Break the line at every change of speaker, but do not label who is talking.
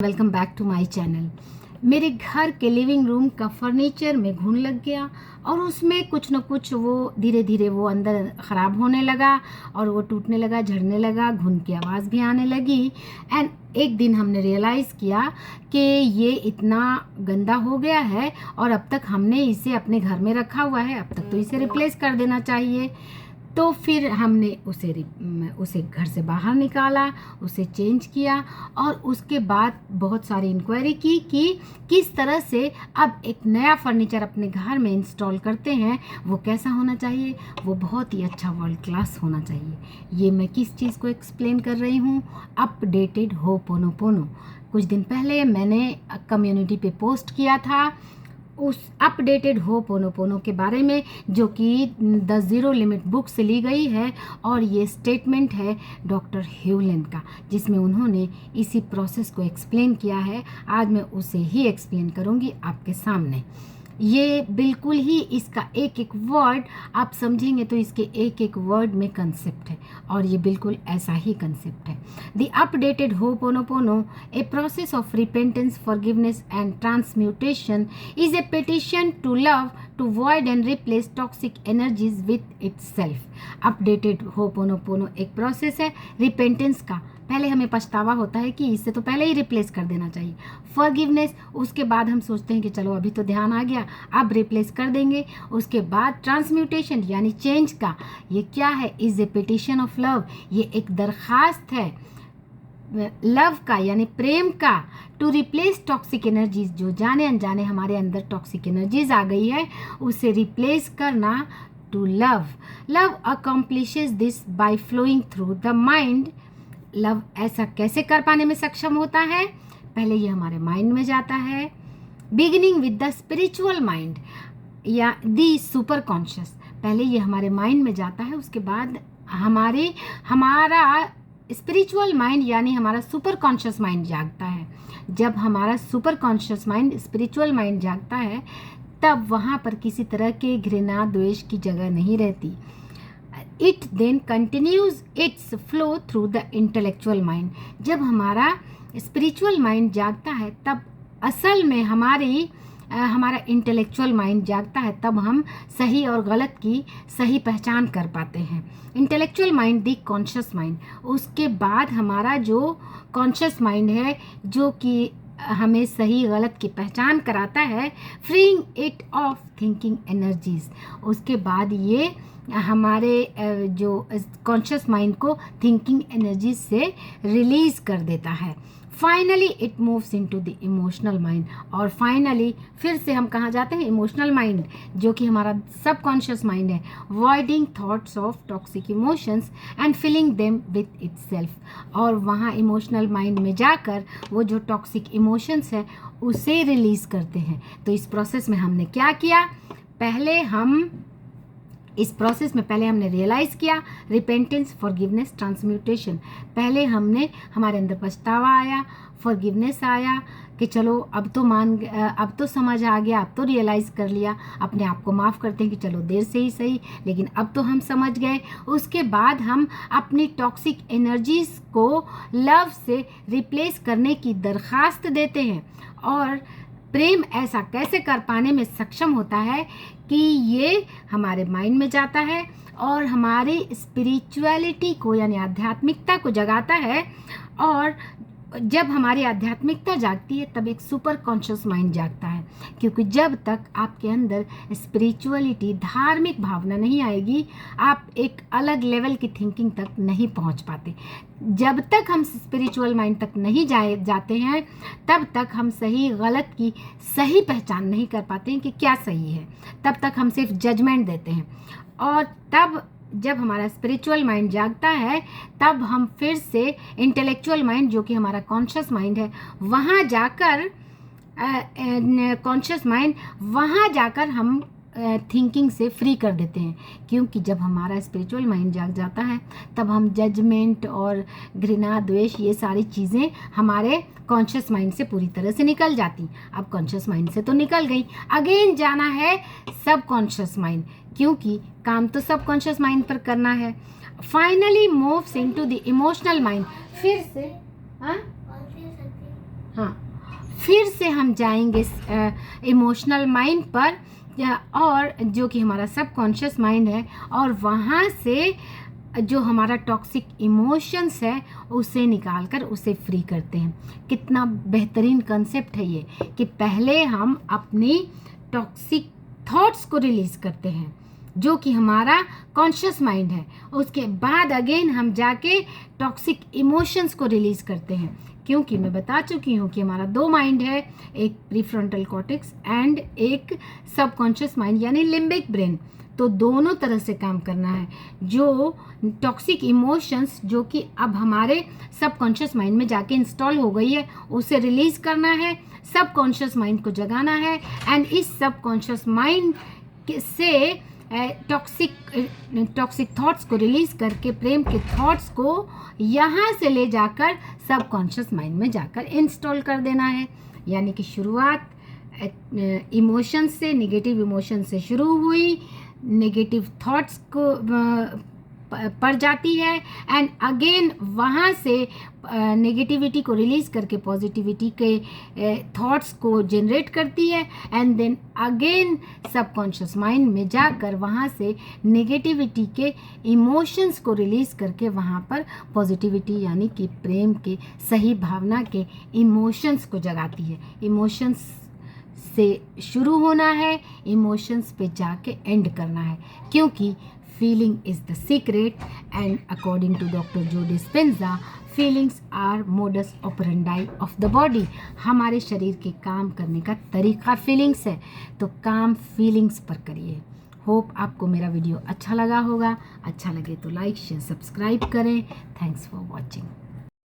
Welcome back to my channel. मेरे घर के लिविंग रूम का फर्नीचर में घुन लग गया और उसमें कुछ न कुछ वो धीरे धीरे वो अंदर ख़राब होने लगा और वो टूटने लगा, झड़ने लगा, घुन की आवाज़ भी आने लगी। एंड एक दिन हमने रियलाइज़ किया कि ये इतना गंदा हो गया है और अब तक हमने इसे अपने घर में रखा हुआ है, अब तक तो इसे रिप्लेस कर देना चाहिए। तो फिर हमने उसे घर से बाहर निकाला, उसे चेंज किया और उसके बाद बहुत सारी इंक्वायरी की कि किस तरह से अब एक नया फर्नीचर अपने घर में इंस्टॉल करते हैं, वो कैसा होना चाहिए। वो बहुत ही अच्छा वर्ल्ड क्लास होना चाहिए। ये मैं किस चीज़ को एक्सप्लेन कर रही हूँ, अपडेटेड होपोनोपोनो। कुछ दिन पहले मैंने कम्युनिटी पे पोस्ट किया था उस अपडेटेड होपोनोपोनो के बारे में, जो कि द ज़ीरो लिमिट बुक से ली गई है और ये स्टेटमेंट है डॉक्टर ह्यूलन का, जिसमें उन्होंने इसी प्रोसेस को एक्सप्लेन किया है। आज मैं उसे ही एक्सप्लेन करूँगी आपके सामने। ये बिल्कुल ही इसका एक एक वर्ड आप समझेंगे तो इसके एक एक वर्ड में कंसेप्ट है और ये बिल्कुल ऐसा ही कंसेप्ट है। The updated hooponopono, a process of repentance, forgiveness and transmutation is a petition to love to void and replace toxic energies with itself. Updated hooponopono एक प्रोसेस है रिपेंटेंस का। पहले हमें पछतावा होता है कि इससे तो पहले ही रिप्लेस कर देना चाहिए। फॉरगिवनेस, उसके बाद हम सोचते हैं कि चलो अभी तो ध्यान आ गया, अब रिप्लेस कर देंगे। उसके बाद ट्रांसम्यूटेशन यानी चेंज का, ये क्या है, is a petition of love, ये एक दरखास्त है लव का यानी प्रेम का, टू रिप्लेस टॉक्सिक एनर्जीज, जो जाने अनजाने हमारे अंदर टॉक्सिक एनर्जीज आ गई है उसे रिप्लेस करना, to love. Love accomplishes this by flowing through the mind. Love ऐसा कैसे कर पाने में सक्षम होता है? पहले ये हमारे माइंड में जाता है, beginning with the spiritual mind या दी सुपर कॉन्शियस। पहले ये हमारे माइंड में जाता है, उसके बाद हमारा स्पिरिचुअल माइंड यानी हमारा सुपर कॉन्शियस माइंड जागता है। जब हमारा super conscious mind, spiritual mind जागता है, तब वहाँ पर किसी तरह के घृणा द्वेष की जगह नहीं रहती। It then continues its flow through the intellectual mind. जब हमारा स्पिरिचुअल माइंड जागता है तब असल में हमारा इंटेलेक्चुअल माइंड जागता है, तब हम सही और गलत की सही पहचान कर पाते हैं। इंटेलेक्चुअल माइंड दी कॉन्शियस माइंड, उसके बाद हमारा जो कॉन्शियस माइंड है जो कि हमें सही गलत की पहचान कराता है, freeing it of thinking energies. उसके बाद ये हमारे जो कॉन्शियस माइंड को थिंकिंग एनर्जी से रिलीज कर देता है। Finally it moves into the emotional mind, और फाइनली फिर से हम कहाँ जाते हैं, इमोशनल माइंड, जो कि हमारा सब कॉन्शियस माइंड है, voiding thoughts of toxic emotions and filling them with itself. और वहाँ इमोशनल माइंड में जाकर वो जो टॉक्सिक इमोशंस है उसे रिलीज करते हैं। तो इस प्रोसेस में हमने क्या किया, इस प्रोसेस में पहले हमने रियलाइज़ किया रिपेंटेंस, फॉरगिवनेस, ट्रांसम्यूटेशन। पहले हमारे अंदर पछतावा आया, फॉरगिवनेस आया कि चलो अब तो समझ आ गया, अब तो रियलाइज़ कर लिया, अपने आप को माफ़ करते हैं कि चलो देर से ही सही, लेकिन अब तो हम समझ गए। उसके बाद हम अपनी टॉक्सिक एनर्जीज़ को लव से रिप्लेस करने की दरख्वास्त देते हैं। और प्रेम ऐसा कैसे कर पाने में सक्षम होता है कि ये हमारे माइंड में जाता है और हमारी स्पिरिचुअलिटी को यानी आध्यात्मिकता को जगाता है। और जब हमारी आध्यात्मिकता जागती है तब एक सुपर कॉन्शियस माइंड जागता है, क्योंकि जब तक आपके अंदर स्पिरिचुअलिटी, धार्मिक भावना नहीं आएगी, आप एक अलग लेवल की थिंकिंग तक नहीं पहुंच पाते। जब तक हम स्पिरिचुअल माइंड तक नहीं जाते हैं तब तक हम सही गलत की सही पहचान नहीं कर पाते हैं कि क्या सही है। तब तक हम सिर्फ जजमेंट देते हैं। और तब जब हमारा स्पिरिचुअल माइंड जागता है तब हम फिर से इंटेलेक्चुअल माइंड, जो कि हमारा कॉन्शियस माइंड है, वहाँ जाकर हम थिंकिंग से फ्री कर देते हैं। क्योंकि जब हमारा स्पिरिचुअल माइंड जाग जाता है तब हम जजमेंट और घृणा, द्वेष, ये सारी चीज़ें हमारे कॉन्शियस माइंड से पूरी तरह से निकल जाती। अब कॉन्शियस माइंड से तो निकल गई, अगेन जाना है सब कॉन्शियस माइंड, क्योंकि काम तो सब कॉन्शियस माइंड पर करना है। Finally moves into the emotional mind, फिर से हाँ, फिर से हम जाएंगे इमोशनल माइंड पर, और जो कि हमारा सबकॉन्शियस माइंड है, और वहाँ से जो हमारा टॉक्सिक इमोशंस है उसे निकाल कर उसे फ्री करते हैं। कितना बेहतरीन कंसेप्ट है ये, कि पहले हम अपनी टॉक्सिक थॉट्स को रिलीज़ करते हैं जो कि हमारा कॉन्शियस माइंड है, उसके बाद अगेन हम जाके टॉक्सिक इमोशंस को रिलीज़ करते हैं। क्योंकि मैं बता चुकी हूँ कि हमारा 2 माइंड है, एक प्रीफ्रंटल कॉर्टेक्स एंड एक सबकॉन्शियस माइंड यानी लिम्बिक ब्रेन। तो दोनों तरह से काम करना है। जो टॉक्सिक इमोशंस जो कि अब हमारे सबकॉन्शियस माइंड में जाके इंस्टॉल हो गई है उसे रिलीज़ करना है, सबकॉन्शियस माइंड को जगाना है, एंड इस सबकॉन्शियस माइंड से टॉक्सिक थॉट्स को रिलीज़ करके प्रेम के थॉट्स को यहाँ से ले जाकर सबकॉन्शियस माइंड में जाकर इंस्टॉल कर देना है। यानी कि शुरुआत इमोशंस से, नेगेटिव इमोशन से शुरू हुई, नेगेटिव थॉट्स को पर जाती है, एंड अगेन वहाँ से नेगेटिविटी को रिलीज़ करके पॉजिटिविटी के थॉट्स को जनरेट करती है, and then again subconscious mind में जाकर वहाँ से नेगेटिविटी के इमोशंस को रिलीज़ करके वहाँ पर पॉजिटिविटी यानी कि प्रेम के, सही भावना के इमोशंस को जगाती है। इमोशंस से शुरू होना है, इमोशंस पे जाके एंड करना है, क्योंकि feeling is the secret, and according to doctor Joe Dispenza, feelings are modus operandi of the body. हमारे शरीर के काम करने का तरीका फीलिंग्स है, तो काम फीलिंग्स पर करिए। होप आपको मेरा वीडियो अच्छा लगा होगा। अच्छा लगे तो लाइक शेयर सब्सक्राइब करें। Thanks for watching.